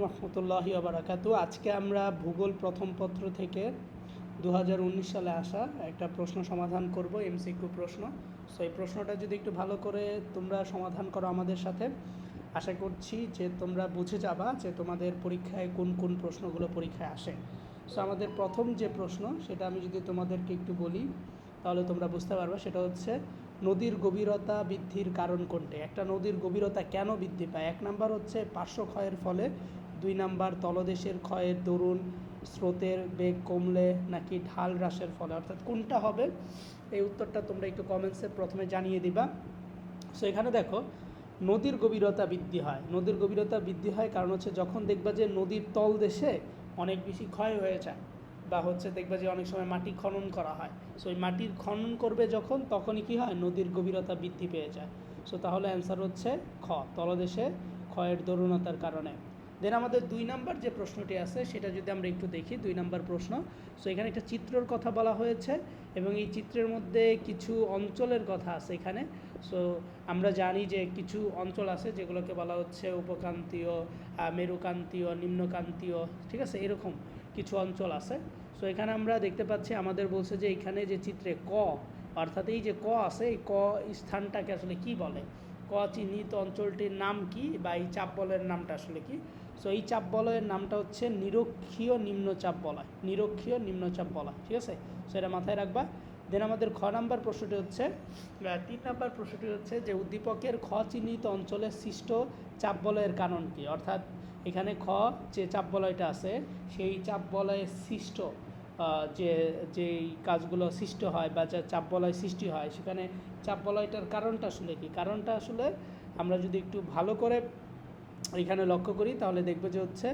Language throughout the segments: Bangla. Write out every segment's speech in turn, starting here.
রহমতুল্লাহি ওবারাকাতু। আজকে আমরা ভূগোল প্রথম পত্র থেকে 2019 সালে আসা একটা প্রশ্ন সমাধান করব, এমসিকিউ প্রশ্ন। সো এই প্রশ্নটা যদি একটু ভালো করে তোমরা সমাধান করো আমাদের সাথে, আশা করছি যে তোমরা বুঝে যাবা যে তোমাদের পরীক্ষায় কোন কোন প্রশ্নগুলো পরীক্ষায় আসে। সো আমাদের প্রথম যে প্রশ্ন সেটা আমি যদি তোমাদেরকে একটু বলি তাহলে তোমরা বুঝতে পারবে। সেটা হচ্ছে নদীর গভীরতা বৃদ্ধির কারণ কোনটি। একটা নদীর গভীরতা কেন বৃদ্ধি পায়? 1 নাম্বার হচ্ছে পার্শ্ব ক্ষয়ের ফলে, 2 নাম্বার তলদেশের ক্ষয়ের দরুন, স্রোতের বেগ কমলে, নাকি ঢাল হ্রাসের ফলে। অর্থাৎ কোনটা হবে, এই উত্তরটা তোমরা একটু কমেন্টসে প্রথমে জানিয়ে দিবা। সো এখানে দেখো, নদীর গভীরতা বৃদ্ধি হয়। নদীর গভীরতা বৃদ্ধি হয় কারণ হচ্ছে যখন দেখবা যে নদীর তলদেশে অনেক বেশি ক্ষয় হয়ে যায়, বা হচ্ছে দেখবা যে অনেক সময় মাটি খনন করা হয়। সো এই মাটির খনন করবে যখন, তখনই কী হয়, নদীর গভীরতা বৃদ্ধি পেয়ে যায়। সো তাহলে অ্যান্সার হচ্ছে খ, তলদেশে ক্ষয়ের দরুণতার কারণে। দেন আমাদের 2 নাম্বার যে প্রশ্নটি আছে সেটা যদি আমরা একটু দেখি, 2 নাম্বার প্রশ্ন। সো এখানে একটা চিত্রের কথা বলা হয়েছে এবং এই চিত্রের মধ্যে কিছু অঞ্চলের কথা আছে এখানে। সো আমরা জানি যে কিছু অঞ্চল আছে যেগুলোকে বলা হচ্ছে উপক্রান্তীয়, মেরুক্রান্তীয়, নিম্নক্রান্তীয়, ঠিক আছে, এরকম কিছু অঞ্চল আছে। সো এখানে আমরা দেখতে পাচ্ছি আমাদের বলছে যে এখানে যে চিত্রে ক, অর্থাৎ এই যে ক আছে, এই ক স্থানটাকে আসলে কি বলে, ক চিহ্নিত অঞ্চলটির নাম কি, বা এই চাপ বলয়ের নামটা আসলে কি। সো এই চাপ বলয়ের নামটা হচ্ছে নিরক্ষীয় নিম্নচাপ বলয়, নিরক্ষীয় নিম্নচাপ বলয়, ঠিক আছে। সো এটা মাথায় রাখবা। দেন আমাদের খ নাম্বার প্রশ্নটি হচ্ছে, 3 নাম্বার প্রশ্নটি হচ্ছে যে উদ্দীপকের খ চিহ্নিত অঞ্চলে সৃষ্ট চাপ বলয়ের কারণ কি। অর্থাৎ এখানে খ যে চাপ বলয়টা আছে সেই চাপ বলয়ের সৃষ্ট যেই কাজগুলো সৃষ্ট হয় বা যা চাপ বলয় সৃষ্টি হয়, সেখানে চাপ বলয়টার কারণটা আসলে কি। কারণটা আসলে আমরা যদি একটু ভালো করে এখানে লক্ষ্য করি তাহলে দেখব যে হচ্ছে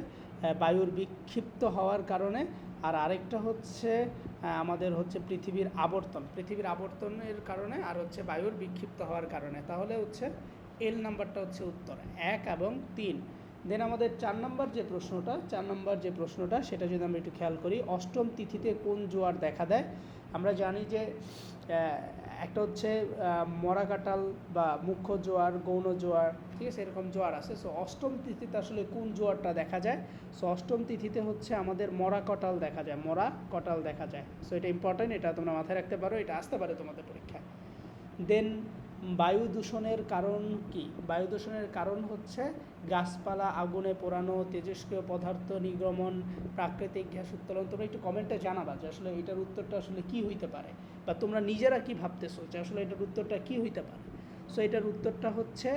বায়ুর বিক্ষিপ্ত হওয়ার কারণে, আর আরেকটা হচ্ছে আমাদের হচ্ছে পৃথিবীর আবর্তনের কারণে, আর হচ্ছে বায়ুর বিক্ষিপ্ত হওয়ার কারণে। তাহলে হচ্ছে এল নাম্বারটা হচ্ছে উত্তর 1 এবং 3। দেন আমাদের 4 নম্বর যে প্রশ্নটা সেটা যদি আমরা একটু খেয়াল করি, অষ্টম তিথিতে কোন জোয়ার দেখা দেয়। আমরা জানি যে একটা হচ্ছে মরা কাঁঠাল বা মুখ্য জোয়ার, গৌণ জোয়ার, ঠিক আছে, এরকম জোয়ার আছে। সো অষ্টম তিথিতে আসলে কোন জোয়ারটা দেখা যায়? সো অষ্টম তিথিতে হচ্ছে আমাদের মরা কাঁঠাল দেখা যায়। সো এটা ইম্পর্টেন্ট, এটা তোমরা মাথায় রাখতে পারো, এটা আসতে পারে তোমাদের পরীক্ষায়। দেন বায়ু দূষণের কারণ কি? বায়ু দূষণের কারণ হচ্ছে গাছপালা আগুনে পোড়ানো, তেজস্ক্রিয় পদার্থ নির্গমন, প্রাকৃতিক গ্যাস উত্তোলন। তোমরা একটু কমেন্টে জানাবা যে আসলে এটার উত্তরটা আসলে কী হইতে পারে, বা তোমরা নিজেরা কি ভাবতেছো যে আসলে এটার উত্তরটা কী হইতে পারে। সো এটার উত্তরটা হচ্ছে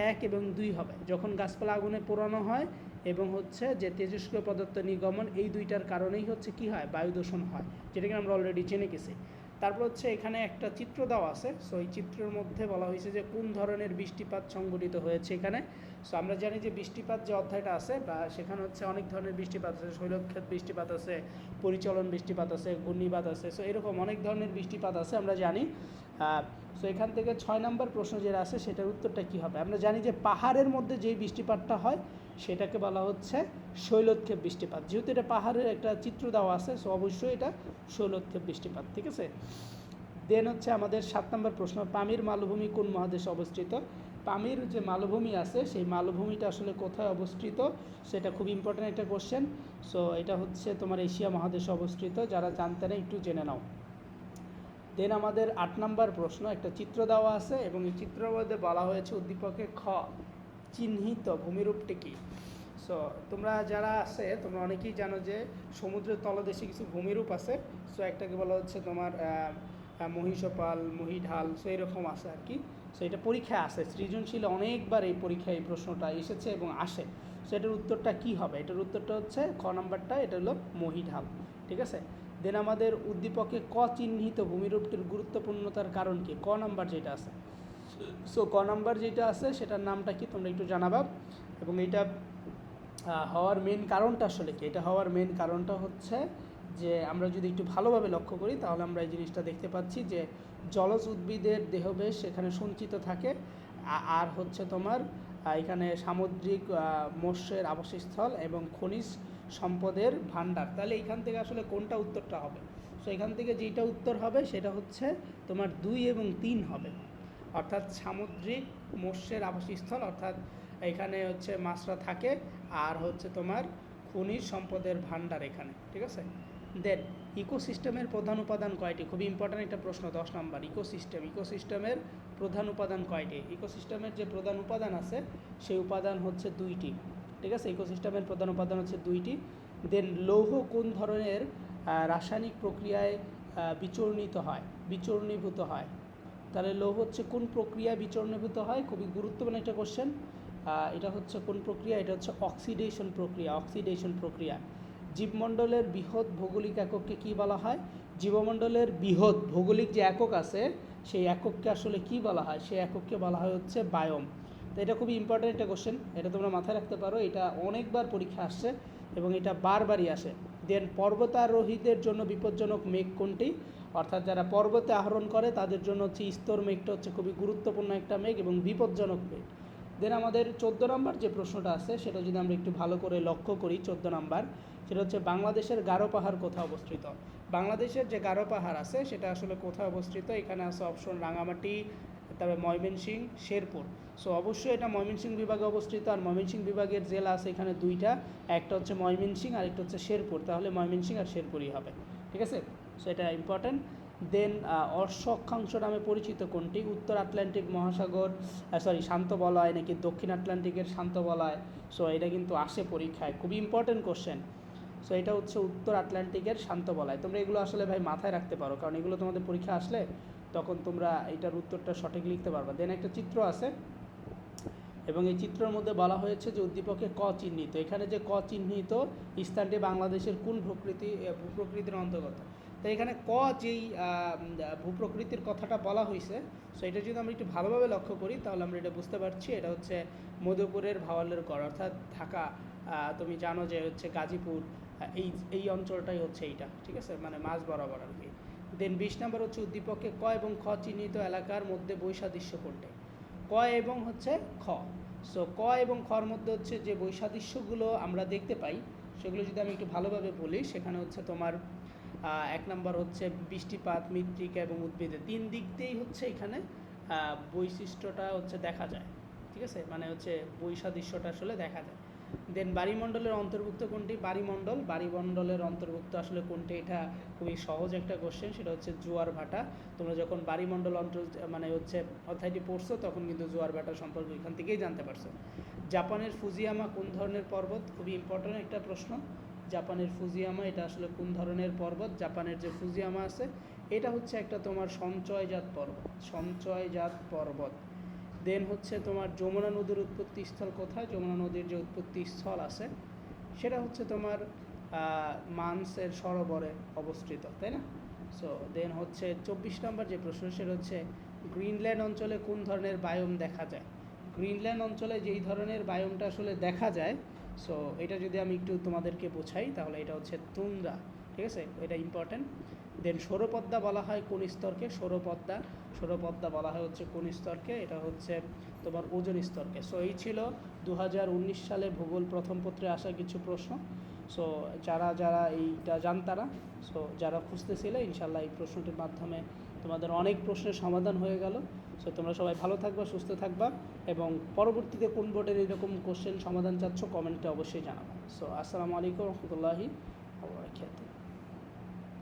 1 এবং 2 হবে। যখন গাছপালা আগুনে পোড়ানো হয় এবং হচ্ছে যে তেজস্ক্রিয় পদার্থ নির্গমন, এই দুইটার কারণেই হচ্ছে কি হয়, বায়ু দূষণ হয়, যেটাকে আমরা অলরেডি জেনে গেছি। তারপর হচ্ছে এখানে একটা চিত্র দেওয়া আছে। সো এই চিত্রের মধ্যে বলা হয়েছে যে কোন ধরনের বৃষ্টিপাত সংঘটিত হয়েছে এখানে। সো আমরা জানি যে বৃষ্টিপাত যে অধ্যায়টা আছে, বা সেখানে হচ্ছে অনেক ধরনের বৃষ্টিপাত আছে, শৈলক্ষেপ বৃষ্টিপাত আছে, পরিচলন বৃষ্টিপাত আছে, ঘূর্ণিপাত আছে। সো এরকম অনেক ধরনের বৃষ্টিপাত আছে আমরা জানি। সো এখান থেকে 6 নম্বর প্রশ্ন যেটা আছে সেটার উত্তরটা কী হবে। আমরা জানি যে পাহাড়ের মধ্যে যেই বৃষ্টিপাতটা হয় সেটাকে বলা হচ্ছে শৈলক্ষেপ বৃষ্টিপাত। যেহেতু এটা পাহাড়ের একটা চিত্র দেওয়া আছে, সো অবশ্যই এটা শৈলক্ষেপ বৃষ্টিপাত, ঠিক আছে। দেন হচ্ছে আমাদের 7 নম্বর প্রশ্ন, পামির মালভূমি কোন মহাদেশে অবস্থিত। পামির যে মালভূমি আছে সেই মালভূমিটা আসলে কোথায় অবস্থিত, সেটা খুব ইম্পর্ট্যান্ট একটা কোশ্চেন। সো এটা হচ্ছে তোমার এশিয়া মহাদেশে অবস্থিত, যারা জানতে না একটু জেনে নাও। দেন আমাদের 8 নম্বর প্রশ্ন, একটা চিত্র দেওয়া আছে এবং এই চিত্রের মধ্যে বলা হয়েছে উদ্দীপকে খ চিহ্নিত ভূমিরূপটি কী। সো তোমরা যারা আছে তোমরা অনেকেই জানো যে সমুদ্রের তলদেশে কিছু ভূমিরূপ আছে। সো একটাকে বলা হচ্ছে তোমার মহিষপাল, মহিঢাল, সো এরকম আছে আর কি। সো এটা পরীক্ষায় আসে, সৃজনশীলে অনেকবার এই পরীক্ষায় এই প্রশ্নটা এসেছে এবং আসে। সো এটার উত্তরটা কী হবে? এটার উত্তরটা হচ্ছে খ নাম্বারটা, এটা হলো মহিঢাল, ঠিক আছে। দেন আমাদের উদ্দীপকে ক চিহ্নিত ভূমিরূপটির গুরুত্বপূর্ণতার কারণ কি, ক নাম্বার যেটা আছে। সো ক নাম্বার যেটা আছে সেটার নামটা কি তোমরা একটু জানাবা, এবং এইটা হওয়ার মেন কারণটা আসলে কি। এটা হওয়ার মেন কারণটা হচ্ছে যে আমরা যদি একটু ভালোভাবে লক্ষ্য করি তাহলে আমরা এই জিনিসটা দেখতে পাচ্ছি যে জলজ উদ্ভিদের দেহবেশ সেখানে সঞ্চিত থাকে, আর হচ্ছে তোমার এখানে সামুদ্রিক মৎস্যের আবাসস্থল এবং খনিজ সম্পদের ভাণ্ডার। তাহলে এইখান থেকে আসলে কোনটা উত্তরটা হবে? সো এখান থেকে যেটা উত্তর হবে সেটা হচ্ছে তোমার 2 এবং 3 হবে, অর্থাৎ সামুদ্রিক মৎস্যের আবাসস্থল, অর্থাৎ এখানে হচ্ছে মাছরা থাকে, আর হচ্ছে তোমার খনিজ সম্পদের ভাণ্ডার এখানে, ঠিক আছে। দেন ইকোসিস্টেমের প্রধান উপাদান কয়টি? খুবই ইম্পর্ট্যান্ট একটা প্রশ্ন, 10 নম্বর। ইকোসিস্টেমের প্রধান উপাদান কয়টি? ইকোসিস্টেমের যে প্রধান উপাদান আছে সেই উপাদান হচ্ছে 2টি, ঠিক আছে। ইকোসিস্টেমের প্রধান উপাদান হচ্ছে 2টি। দেন লৌহ কোন ধরনের রাসায়নিক প্রক্রিয়ায় বিচূর্ণীভূত হয়? তাহলে লৌহ হচ্ছে কোন প্রক্রিয়ায় বিচূর্ণীভূত হয়? খুবই গুরুত্বপূর্ণ একটা কোশ্চেন। এটা হচ্ছে কোন প্রক্রিয়া? এটা হচ্ছে অক্সিডেশন প্রক্রিয়া। জীবমণ্ডলের বৃহৎ ভৌগোলিক একককে কী বলা হয়? জীবমণ্ডলের বৃহৎ ভৌগোলিক যে একক আছে সেই একককে আসলে কি বলা হয়? সেই একককে বলা হয় হচ্ছে বায়োম। তো এটা খুবই ইম্পর্ট্যান্ট একটা কোশ্চেন, এটা তোমরা মাথায় রাখতে পারো। এটা অনেকবার পরীক্ষা আসছে এবং এটা বারবারই আসে। দেন পর্বতারোহীদের জন্য বিপজ্জনক মেঘ কোনটি? অর্থাৎ যারা পর্বতে আরোহণ করে তাদের জন্য হচ্ছে স্তর মেঘটা হচ্ছে খুবই গুরুত্বপূর্ণ একটা মেঘ এবং বিপজ্জনক মেঘ। দেন আমাদের 14 নম্বর যে প্রশ্নটা আছে সেটা যদি আমরা একটু ভালো করে লক্ষ্য করি, 14 নম্বর, সেটা হচ্ছে বাংলাদেশের গারো পাহাড় কোথায় অবস্থিত? বাংলাদেশের যে গারো পাহাড় আছে সেটা আসলে কোথায় অবস্থিত? এখানে আছে অপশন রাঙামাটি, তারপরে ময়মনসিংহ, শেরপুর। সো অবশ্যই এটা ময়মনসিংহ বিভাগে অবস্থিত। আর ময়মনসিংহ বিভাগের জেলা আছে এখানে 2টা, একটা হচ্ছে ময়মনসিংহ আর একটা হচ্ছে শেরপুর। তাহলে ময়মনসিংহ আর শেরপুরই হবে, ঠিক আছে। সো এটা ইম্পর্ট্যান্ট। দেন অর্শ অক্ষাংশ নামে পরিচিত কোনটি? উত্তর আটলান্টিক মহাসাগর, শান্ত বলয় নাকি দক্ষিণ আটলান্টিকের শান্ত বলয়? সো এটা কিন্তু আসে পরীক্ষায়, খুবই ইম্পর্ট্যান্ট কোশ্চেন। সো এটা হচ্ছে উত্তর আটলান্টিকের শান্ত বলয়। তোমরা এগুলো আসলে ভাই মাথায় রাখতে পারো, কারণ এগুলো তোমাদের পরীক্ষা আসলে তখন তোমরা এটার উত্তরটা সঠিক লিখতে পারবা। দেন একটা চিত্র আছে এবং এই চিত্রের মধ্যে বলা হয়েছে যে উদ্দীপকে ক চিহ্নিত, এখানে যে ক চিহ্নিত স্থানটি বাংলাদেশের কোন ভূপ্রকৃতির অন্তর্গত? তো এখানে ক যেই ভূপ্রকৃতির কথাটা বলা হয়েছে, সো এটা যদি আমরা একটু ভালোভাবে লক্ষ্য করি তাহলে আমরা এটা বুঝতে পারছি এটা হচ্ছে মধুপুরের ভাওয়ালের গড়, অর্থাৎ ঢাকা, তুমি জানো যে হচ্ছে গাজীপুর, এই অঞ্চলটাই হচ্ছে এইটা, ঠিক আছে, মানে মাঝ বরাবর আর কি। দেন 20 নম্বর হচ্ছে উদ্দীপকে ক এবং খ চিহ্নিত এলাকার মধ্যে বৈসাদৃশ্য কোনটি? ক এবং হচ্ছে খ। সো ক এবং খর মধ্যে হচ্ছে যে বৈসাদৃশ্যগুলো আমরা দেখতে পাই সেগুলো যদি আমি একটু ভালোভাবে বলি, সেখানে হচ্ছে তোমার 1 নম্বর হচ্ছে বৃষ্টিপাত, মৃত্তিকা এবং উদ্ভিদের 3 দিক দিয়েই হচ্ছে এখানে বৈশিষ্ট্যটা হচ্ছে দেখা যায়, ঠিক আছে, মানে হচ্ছে বৈসাদৃশ্যটা আসলে দেখা যায়। দেন বাড়িমণ্ডলের অন্তর্ভুক্ত কোনটি? বাড়িমণ্ডলের অন্তর্ভুক্ত আসলে কোনটি? এটা খুবই সহজ একটা কোশ্চেন, সেটা হচ্ছে জোয়ার ভাটা। তোমরা যখন বাড়িমণ্ডল মানে হচ্ছে অধ্যায়টি পড়ছো তখন কিন্তু জোয়ার ভাটা সম্পর্কে এখান থেকেই জানতে পারছো। জাপানের ফুজিয়ামা কোন ধরনের পর্বত? খুবই ইম্পর্ট্যান্ট একটা প্রশ্ন। জাপানের ফুজিয়ামা এটা আসলে কোন ধরনের পর্বত? জাপানের যে ফুজিয়ামা আছে এটা হচ্ছে একটা তোমার সঞ্চয়জাত পর্বত। দেন হচ্ছে তোমার যমুনা নদীর উৎপত্তি স্থল কোথায়? যমুনা নদীর যে উৎপত্তি স্থল আছে সেটা হচ্ছে তোমার মানসের সরোবরে অবস্থিত, তাই না? সো দেন হচ্ছে 24 নম্বর যে প্রশ্ন সেটা হচ্ছে গ্রিনল্যান্ড অঞ্চলে কোন ধরনের বায়োম দেখা যায়? গ্রিনল্যান্ড অঞ্চলে যেই ধরনের বায়োমটা আসলে দেখা যায়, সো এটা যদি আমি একটু তোমাদেরকে বোঝাই তাহলে এটা হচ্ছে তুন্দ্রা, ঠিক আছে, এটা ইম্পর্ট্যান্ট। দেন সৌরপদ্মা বলা হয় কোন স্তরকে? সৌরপদ্মা বলা হয় হচ্ছে কোন স্তরকে? এটা হচ্ছে তোমার ওজোন স্তরকে। সো এই ছিল 2019 সালে ভূগোল প্রথম পত্রে আসা কিছু প্রশ্ন। সো যারা এইটা জানতারা, সো যারা খুঁজতেছিলে, ইনশাল্লাহ এই প্রশ্নটির মাধ্যমে তোমাদের অনেক প্রশ্নের সমাধান হয়ে গেল। সো তোমরা সবাই ভালো থাকবা, সুস্থ থাকবা, এবং পরবর্তীতে কোন বোর্ডের এরকম কোশ্চেন সমাধান চাচ্ছ কমেন্টে অবশ্যই জানাবা। সো আসসালামু আলাইকুম রহমতুল্লাহি ওয়া বারাকাতুহু।